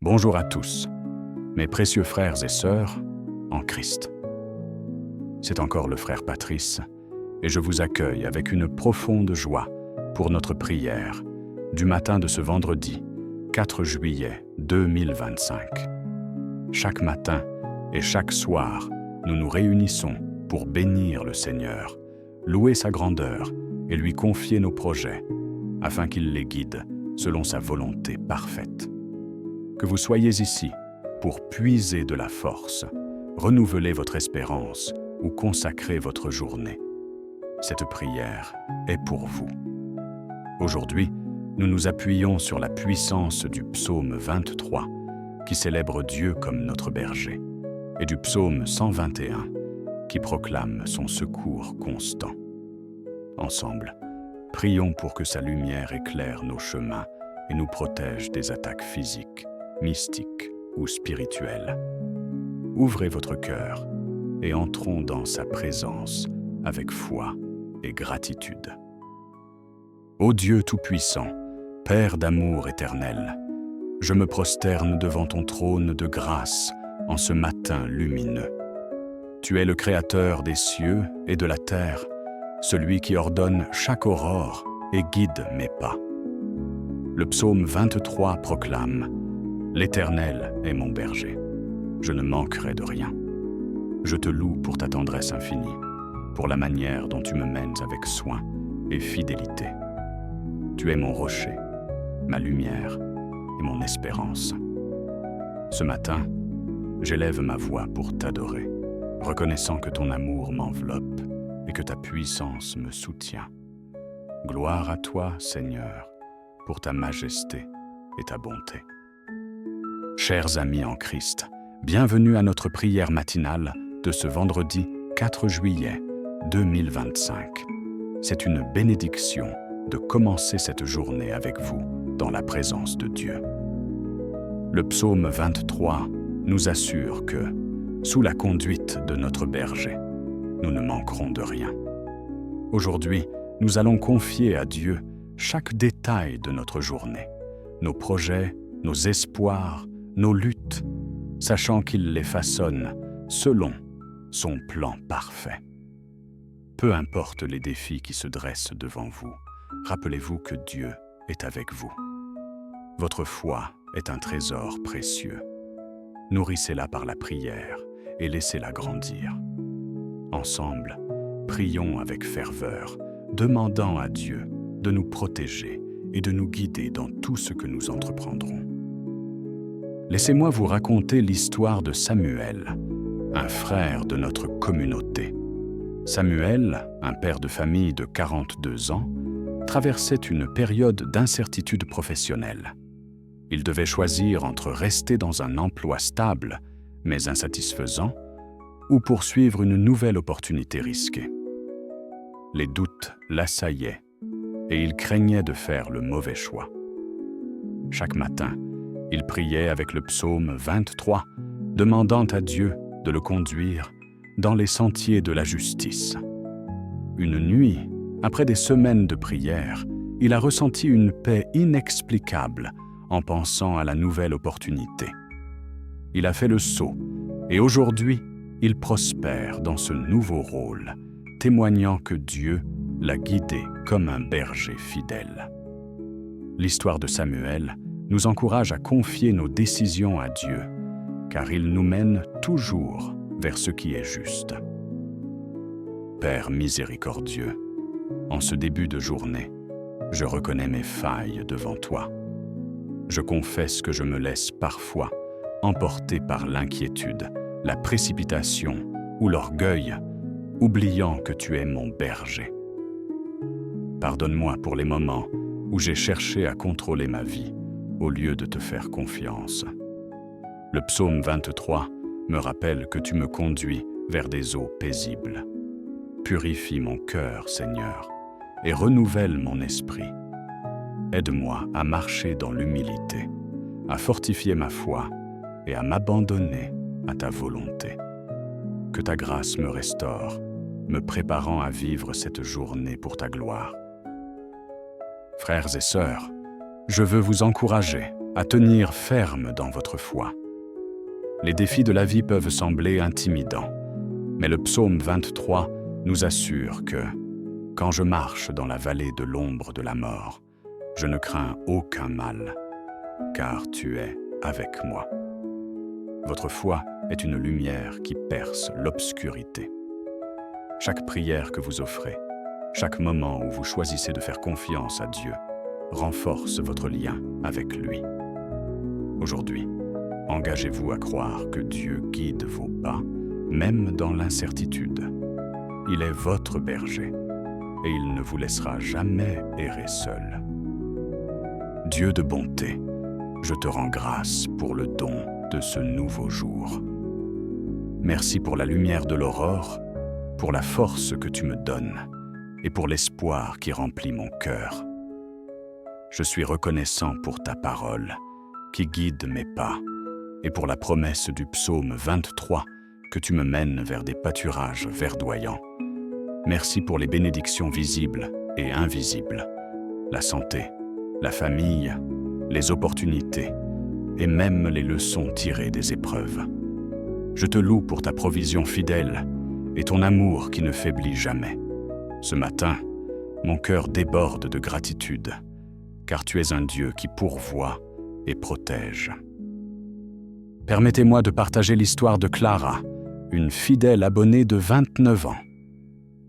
Bonjour à tous, mes précieux frères et sœurs en Christ. C'est encore le frère Patrice, et je vous accueille avec une profonde joie pour notre prière du matin de ce vendredi 4 juillet 2025. Chaque matin et chaque soir, nous nous réunissons pour bénir le Seigneur, louer sa grandeur et lui confier nos projets, afin qu'il les guide selon sa volonté parfaite. Que vous soyez ici pour puiser de la force, renouveler votre espérance ou consacrer votre journée. Cette prière est pour vous. Aujourd'hui, nous nous appuyons sur la puissance du psaume 23, qui célèbre Dieu comme notre berger, et du psaume 121, qui proclame son secours constant. Ensemble, prions pour que sa lumière éclaire nos chemins et nous protège des attaques physiques, mystiques ou spirituelles. Ouvrez votre cœur et entrons dans sa présence avec foi et gratitude. Ô Dieu Tout-Puissant, Père d'amour éternel, je me prosterne devant ton trône de grâce en ce matin lumineux. Tu es le Créateur des cieux et de la terre, celui qui ordonne chaque aurore et guide mes pas. Le psaume 23 proclame « L'Éternel est mon berger, je ne manquerai de rien. Je te loue pour ta tendresse infinie, pour la manière dont tu me mènes avec soin et fidélité. Tu es mon rocher, ma lumière et mon espérance. Ce matin, j'élève ma voix pour t'adorer, reconnaissant que ton amour m'enveloppe et que ta puissance me soutient. Gloire à toi, Seigneur, pour ta majesté et ta bonté. Chers amis en Christ, bienvenue à notre prière matinale de ce vendredi 4 juillet 2025. C'est une bénédiction de commencer cette journée avec vous dans la présence de Dieu. Le psaume 23 nous assure que, sous la conduite de notre berger, nous ne manquerons de rien. Aujourd'hui, nous allons confier à Dieu chaque détail de notre journée, nos projets, nos espoirs, nos luttes, sachant qu'il les façonne selon son plan parfait. Peu importe les défis qui se dressent devant vous, rappelez-vous que Dieu est avec vous. Votre foi est un trésor précieux. Nourrissez-la par la prière et laissez-la grandir. Ensemble, prions avec ferveur, demandant à Dieu de nous protéger et de nous guider dans tout ce que nous entreprendrons. Laissez-moi vous raconter l'histoire de Samuel, un frère de notre communauté. Samuel, un père de famille de 42 ans, traversait une période d'incertitude professionnelle. Il devait choisir entre rester dans un emploi stable, mais insatisfaisant, ou poursuivre une nouvelle opportunité risquée. Les doutes l'assaillaient, et il craignait de faire le mauvais choix. Chaque matin, il priait avec le psaume 23, demandant à Dieu de le conduire dans les sentiers de la justice. Une nuit, après des semaines de prière, il a ressenti une paix inexplicable en pensant à la nouvelle opportunité. Il a fait le saut, et aujourd'hui, il prospère dans ce nouveau rôle, témoignant que Dieu l'a guidé comme un berger fidèle. L'histoire de Samuel nous encourage à confier nos décisions à Dieu, car il nous mène toujours vers ce qui est juste. Père miséricordieux, en ce début de journée, je reconnais mes failles devant toi. Je confesse que je me laisse parfois emporter par l'inquiétude, la précipitation ou l'orgueil, oubliant que tu es mon berger. Pardonne-moi pour les moments où j'ai cherché à contrôler ma vie au lieu de te faire confiance. Le psaume 23 me rappelle que tu me conduis vers des eaux paisibles. Purifie mon cœur, Seigneur, et renouvelle mon esprit. Aide-moi à marcher dans l'humilité, à fortifier ma foi et à m'abandonner à ta volonté. Que ta grâce me restaure, me préparant à vivre cette journée pour ta gloire. Frères et sœurs, je veux vous encourager à tenir ferme dans votre foi. Les défis de la vie peuvent sembler intimidants, mais le psaume 23 nous assure que « Quand je marche dans la vallée de l'ombre de la mort, je ne crains aucun mal, car tu es avec moi. » Votre foi est une lumière qui perce l'obscurité. Chaque prière que vous offrez, chaque moment où vous choisissez de faire confiance à Dieu, renforce votre lien avec lui. Aujourd'hui, engagez-vous à croire que Dieu guide vos pas, même dans l'incertitude. Il est votre berger et il ne vous laissera jamais errer seul. Dieu de bonté, je te rends grâce pour le don de ce nouveau jour. Merci pour la lumière de l'aurore, pour la force que tu me donnes et pour l'espoir qui remplit mon cœur. Je suis reconnaissant pour ta parole qui guide mes pas et pour la promesse du psaume 23 que tu me mènes vers des pâturages verdoyants. Merci pour les bénédictions visibles et invisibles, la santé, la famille, les opportunités et même les leçons tirées des épreuves. Je te loue pour ta provision fidèle et ton amour qui ne faiblit jamais. Ce matin, mon cœur déborde de gratitude, car tu es un Dieu qui pourvoit et protège. Permettez-moi de partager l'histoire de Clara, une fidèle abonnée de 29 ans.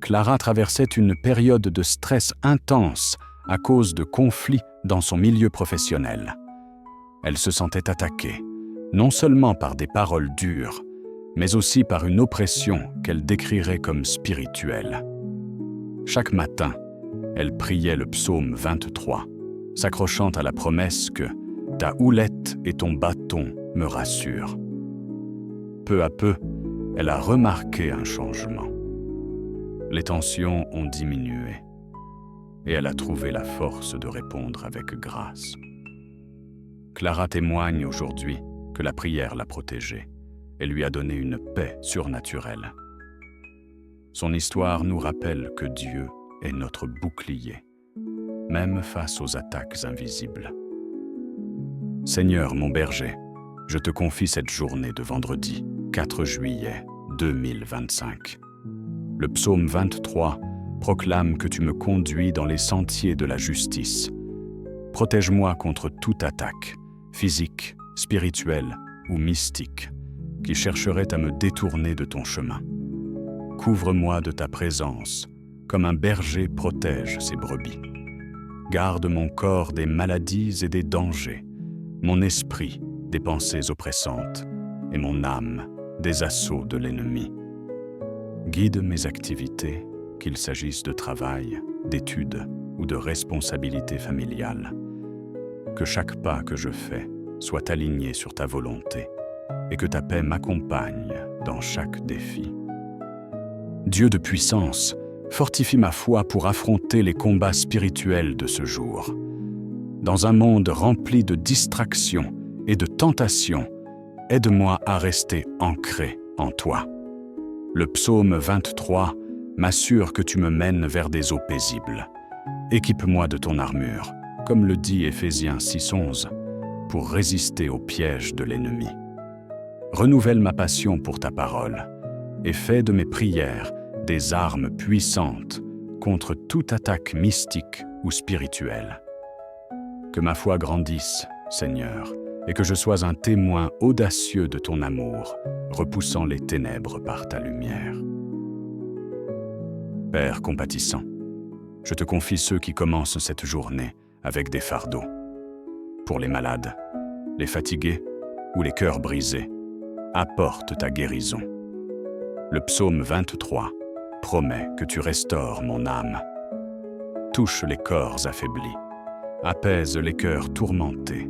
Clara traversait une période de stress intense à cause de conflits dans son milieu professionnel. Elle se sentait attaquée, non seulement par des paroles dures, mais aussi par une oppression qu'elle décrirait comme spirituelle. Chaque matin, elle priait le psaume 23, s'accrochant à la promesse que « ta houlette et ton bâton me rassurent ». Peu à peu, elle a remarqué un changement. Les tensions ont diminué et elle a trouvé la force de répondre avec grâce. Clara témoigne aujourd'hui que la prière l'a protégée et lui a donné une paix surnaturelle. Son histoire nous rappelle que Dieu est notre bouclier, même face aux attaques invisibles. Seigneur mon berger, je te confie cette journée de vendredi 4 juillet 2025. Le psaume 23 proclame que tu me conduis dans les sentiers de la justice. Protège-moi contre toute attaque, physique, spirituelle ou mystique, qui chercherait à me détourner de ton chemin. Couvre-moi de ta présence, comme un berger protège ses brebis. Garde mon corps des maladies et des dangers, mon esprit des pensées oppressantes et mon âme des assauts de l'ennemi. Guide mes activités, qu'il s'agisse de travail, d'études ou de responsabilités familiales. Que chaque pas que je fais soit aligné sur ta volonté et que ta paix m'accompagne dans chaque défi. Dieu de puissance, fortifie ma foi pour affronter les combats spirituels de ce jour. Dans un monde rempli de distractions et de tentations, aide-moi à rester ancré en toi. Le psaume 23 m'assure que tu me mènes vers des eaux paisibles. Équipe-moi de ton armure, comme le dit Éphésiens 6:11, pour résister aux pièges de l'ennemi. Renouvelle ma passion pour ta parole et fais de mes prières des armes puissantes contre toute attaque mystique ou spirituelle. Que ma foi grandisse, Seigneur, et que je sois un témoin audacieux de ton amour, repoussant les ténèbres par ta lumière. Père compatissant, je te confie ceux qui commencent cette journée avec des fardeaux. Pour les malades, les fatigués ou les cœurs brisés, apporte ta guérison. Le psaume 23 promet que tu restaures mon âme. Touche les corps affaiblis, apaise les cœurs tourmentés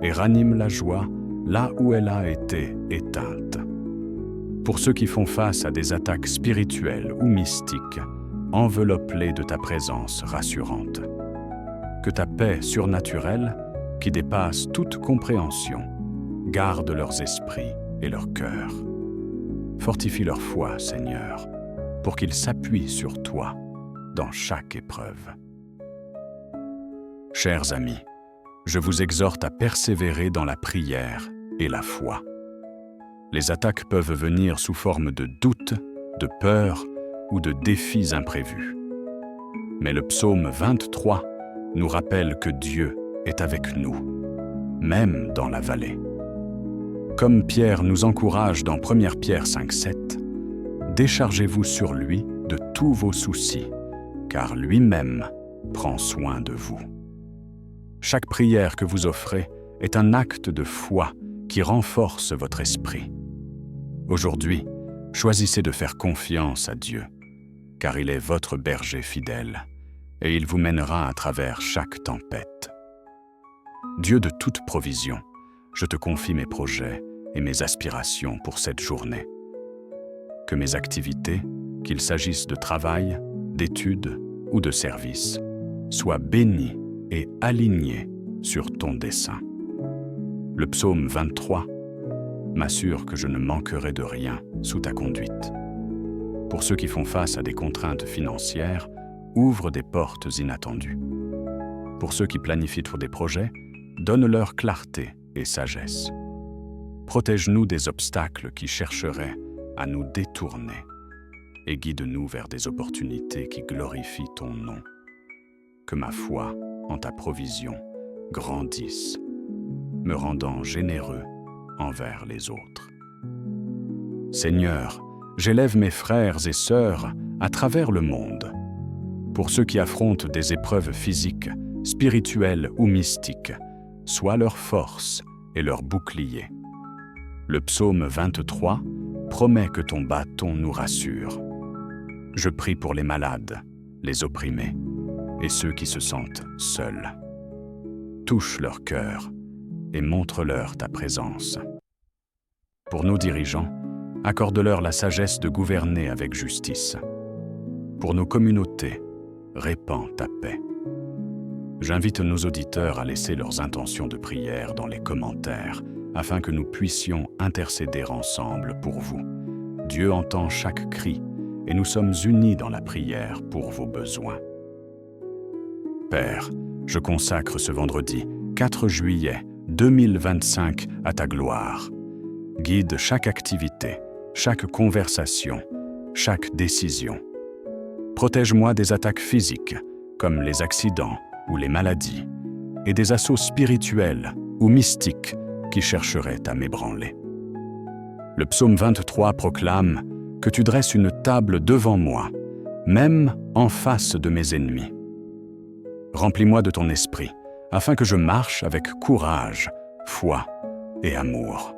et ranime la joie là où elle a été éteinte. Pour ceux qui font face à des attaques spirituelles ou mystiques, enveloppe-les de ta présence rassurante. Que ta paix surnaturelle, qui dépasse toute compréhension, garde leurs esprits et leurs cœurs. Fortifie leur foi, Seigneur, pour qu'ils s'appuient sur toi dans chaque épreuve. Chers amis, je vous exhorte à persévérer dans la prière et la foi. Les attaques peuvent venir sous forme de doutes, de peurs ou de défis imprévus. Mais le psaume 23 nous rappelle que Dieu est avec nous, même dans la vallée. Comme Pierre nous encourage dans 1 Pierre 5,7, déchargez-vous sur lui de tous vos soucis, car lui-même prend soin de vous. Chaque prière que vous offrez est un acte de foi qui renforce votre esprit. Aujourd'hui, choisissez de faire confiance à Dieu, car il est votre berger fidèle, et il vous mènera à travers chaque tempête. Dieu de toute provision, je te confie mes projets et mes aspirations pour cette journée. Que mes activités, qu'il s'agisse de travail, d'études ou de service, soient bénies et alignées sur ton dessein. Le psaume 23 m'assure que je ne manquerai de rien sous ta conduite. Pour ceux qui font face à des contraintes financières, ouvre des portes inattendues. Pour ceux qui planifient des projets, donne-leur clarté et sagesse. Protège-nous des obstacles qui chercheraient à nous détourner et guide-nous vers des opportunités qui glorifient ton nom. Que ma foi en ta provision grandisse, me rendant généreux envers les autres. Seigneur, j'élève mes frères et sœurs à travers le monde. Pour ceux qui affrontent des épreuves physiques, spirituelles ou mystiques, sois leur force et leur bouclier. Le psaume 23 promet que ton bâton nous rassure. Je prie pour les malades, les opprimés et ceux qui se sentent seuls. Touche leur cœur et montre-leur ta présence. Pour nos dirigeants, accorde-leur la sagesse de gouverner avec justice. Pour nos communautés, répands ta paix. J'invite nos auditeurs à laisser leurs intentions de prière dans les commentaires afin que nous puissions intercéder ensemble pour vous. Dieu entend chaque cri et nous sommes unis dans la prière pour vos besoins. Père, je consacre ce vendredi 4 juillet 2025 à ta gloire. Guide chaque activité, chaque conversation, chaque décision. Protège-moi des attaques physiques, comme les accidents ou les maladies, et des assauts spirituels ou mystiques qui chercheraient à m'ébranler. Le psaume 23 proclame que tu dresses une table devant moi, même en face de mes ennemis. Remplis-moi de ton esprit, afin que je marche avec courage, foi et amour.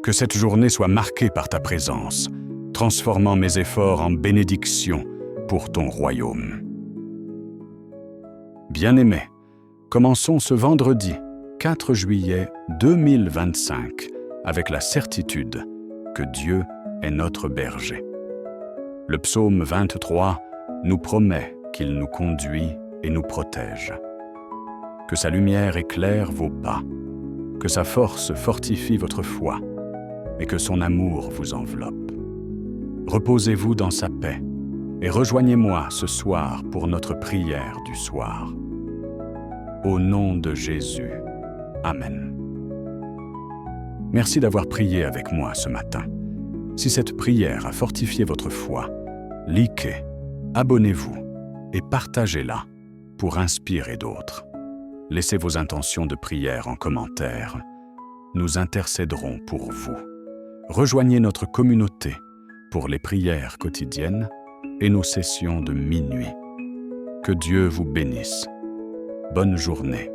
Que cette journée soit marquée par ta présence, transformant mes efforts en bénédiction pour ton royaume. Bien-aimés, commençons ce vendredi 4 juillet 2025 avec la certitude que Dieu est notre berger. Le psaume 23 nous promet qu'il nous conduit et nous protège. Que sa lumière éclaire vos pas, que sa force fortifie votre foi et que son amour vous enveloppe. Reposez-vous dans sa paix et rejoignez-moi ce soir pour notre prière du soir. Au nom de Jésus. Amen. Merci d'avoir prié avec moi ce matin. Si cette prière a fortifié votre foi, likez, abonnez-vous et partagez-la pour inspirer d'autres. Laissez vos intentions de prière en commentaire. Nous intercéderons pour vous. Rejoignez notre communauté pour les prières quotidiennes et nos sessions de minuit. Que Dieu vous bénisse. Bonne journée.